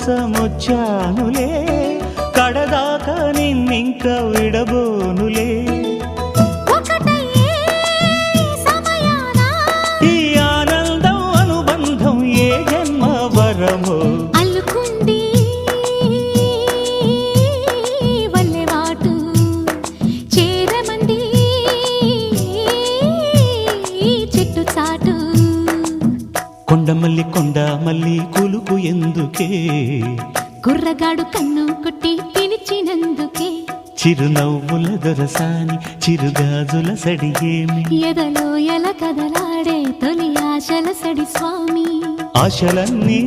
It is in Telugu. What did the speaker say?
కోసమొచ్చానులే కడదాకా నిన్నింక విడబోనులే ఈ ఆనందం అనుబంధం ఏ జన్మ వరమో అల్లుకుంది వల్లెవాటు చేరమంది చెట్టు చాటు కొండమల్లి కొండ మల్లి కులుకు ఎందుకే కుర్రగాడు కన్ను కొట్టి పిలిచినందుకే చిరునవ్వుల దొరసాని చిరుగాజుల సడియేమి ఎదలో ఎల కదలాడే తొలి ఆశల సడి స్వామి ఆశలన్నీ